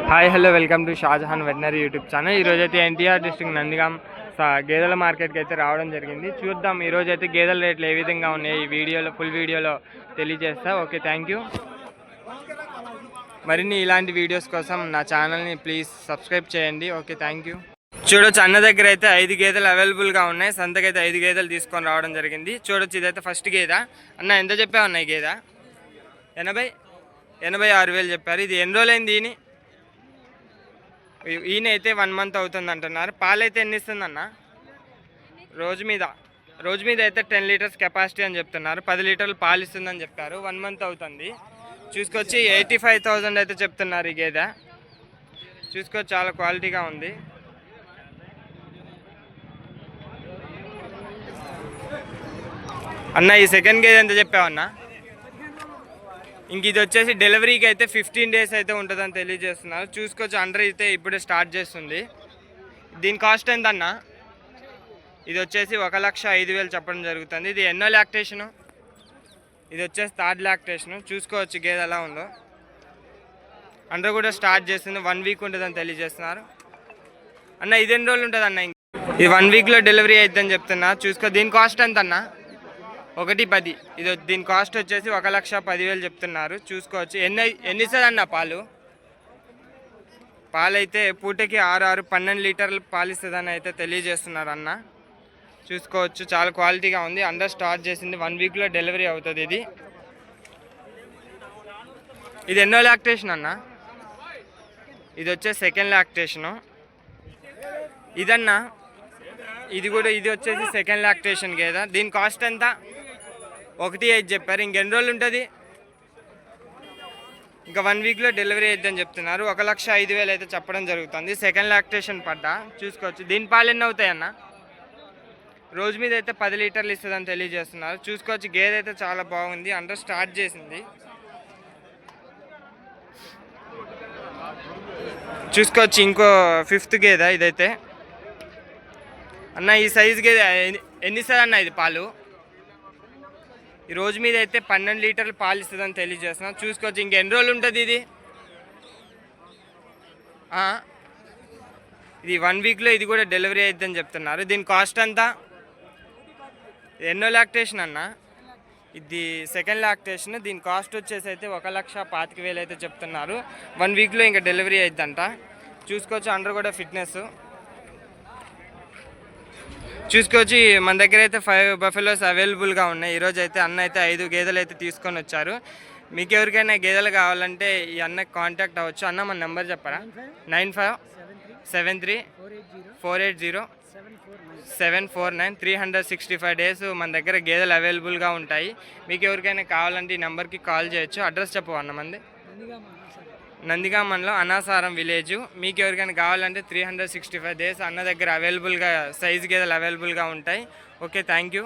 Hi hello welcome to Shahjahan veterinary YouTube channel. ఈరోజు అయితే NTR district Nandigam గేదెల మార్కెట్కి అయితే రావడం జరిగింది. చూద్దాం ఈరోజు అయితే గేదెల రేట్లు ఏ విధంగా ఉన్నాయి ఈ వీడియోలో ఫుల్ వీడియోలో తెలియజేస్తా. Okay, thank you. మరిన్ని ఇలాంటి వీడియోస్ కోసం నా ఛానల్ని ప్లీజ్ సబ్స్క్రైబ్ చేయండి. Okay, thank you. చూడొచ్చు, అన్న దగ్గర అయితే 5 గేదెలు అవైలబుల్గా ఉన్నాయి. సంతకైతే 5 గేదెలు తీసుకొని రావడం జరిగింది. చూడొచ్చు, ఇదైతే ఫస్ట్ గేద. అన్న ఎంత చెప్పావు అన్న ఈ గేద? 86,000 చెప్పారు. ఇది ఎన్ని రోజులైంది ఈయన? ఈయన అయితే 1 మంత్ అవుతుంది అంటున్నారు. పాలు అయితే ఎన్ని ఇస్తుంది అన్న? రోజు మీద అయితే 10 లీటర్స్ కెపాసిటీ అని చెప్తున్నారు. 10 లీటర్లు పాలు ఇస్తుందని చెప్పారు. 1 మంత్ అవుతుంది. చూసుకొచ్చి 85,000 అయితే చెప్తున్నారు ఈ గేదె. చూసుకోవచ్చు, చాలా క్వాలిటీగా ఉంది. అన్న ఈ సెకండ్ గేదె ఎంత చెప్పావన్నా? ఇంక ఇది వచ్చేసి డెలివరీకి అయితే 15 డేస్ అయితే ఉంటుందని తెలియజేస్తున్నారు. చూసుకోవచ్చు, అండర్ అయితే ఇప్పుడే స్టార్ట్ చేస్తుంది. దీని కాస్ట్ ఎంత అన్న? ఇది వచ్చేసి 1,05,000 చెప్పడం జరుగుతుంది. ఇది ఎన్నో లాక్టేషను? ఇది వచ్చేసి 3rd లాక్టేషను. చూసుకోవచ్చు గేదె ఎలా ఉందో. అండర్ కూడా స్టార్ట్ చేస్తుంది. 1 వీక్ ఉంటుందని తెలియజేస్తున్నారు. అన్న ఇది ఎన్ని రోజులు ఉంటుంది అన్న? ఇది 1 వీక్లో డెలివరీ అవుతుందని చెప్తున్నా. చూసుకో, దీని కాస్ట్ ఎంత అన్న? 1,10,000. ఇది దీని కాస్ట్ వచ్చేసి 1,10,000 చెప్తున్నారు. చూసుకోవచ్చు. ఎన్ని ఇస్తుంది అన్న పాలు? పాలైతే పూటకి 12 లీటర్లు పాలు ఇస్తుందని అయితే తెలియజేస్తున్నారు అన్న. చూసుకోవచ్చు, చాలా క్వాలిటీగా ఉంది. అండర్ స్టార్ట్ చేసింది. 1 వీక్లో డెలివరీ అవుతుంది. ఇది ఎన్నో లాక్టేషన్ అన్న? ఇది వచ్చే 2nd లాక్టేషను. ఇదన్నా ఇది వచ్చేసి 2nd లాక్టేషన్ గేదా. దీని కాస్ట్ ఎంత? 1,5,000 చెప్పారు. ఇంకెన్ని రోజులు ఉంటుంది? ఇంకా 1 వీక్లో డెలివరీ అయిద్దని చెప్తున్నారు. 1,05,000 అయితే చెప్పడం జరుగుతుంది. 2nd లాక్టేషన్ పడ్డా. చూసుకోవచ్చు. దీని పాలు ఎన్ని అవుతాయన్న? రోజు మీద అయితే 10 లీటర్లు ఇస్తుందని తెలియజేస్తున్నారు. చూసుకోవచ్చు, గేదె అయితే చాలా బాగుంది. అండర్ స్టార్ట్ చేసింది. చూసుకోవచ్చు, ఇంకో 5th గేదె ఇదైతే. అన్న ఈ సైజు గేదె ఎన్ని ఇస్తుంది అన్న ఇది పాలు? ఈ రోజు మీద అయితే 12 లీటర్లు పాలు ఇస్తుందని తెలియజేస్తున్నాం. చూసుకోవచ్చు, ఇంకెన్ని రోజులు ఉంటుంది ఇది? ఇది 1 వీక్లో ఇది కూడా డెలివరీ అయిద్దని చెప్తున్నారు. దీని కాస్ట్ ఎంత? ఎన్నో లాక్టేషన్ అన్న? ఇది 2nd లాక్టేషన్. దీని కాస్ట్ వచ్చేసి అయితే 1,25,000 అయితే చెప్తున్నారు. 1 వీక్లో ఇంకా డెలివరీ అయిద్దంట. చూసుకోవచ్చు, అండర్ కూడా ఫిట్నెస్. చూసుకోవచ్చు, మన దగ్గర అయితే 5 బఫెలోస్ అవైలబుల్గా ఉన్నాయి. ఈరోజు అయితే అన్న అయితే 5 గేదెలు అయితే తీసుకొని వచ్చారు. మీకు ఎవరికైనా గేదెలు కావాలంటే ఈ అన్నకి కాంటాక్ట్ అవ్వచ్చు. అన్న మన నెంబర్ చెప్పరా? 9573480749. 365 డేస్ మన దగ్గర గేదెలు అవైలబుల్గా ఉంటాయి. మీకు ఎవరికైనా కావాలంటే ఈ నెంబర్కి కాల్ చేయొచ్చు. అడ్రస్ చెప్పు అన్న మంది. నందిగామంలో అనాసారం విలేజ్. మీకు ఎవరికైనా కావాలంటే 365 డేస్ అన్న దగ్గర అవైలబుల్గా సైజు గేదెలు అవైలబుల్గా ఉంటాయి. Okay, thank you.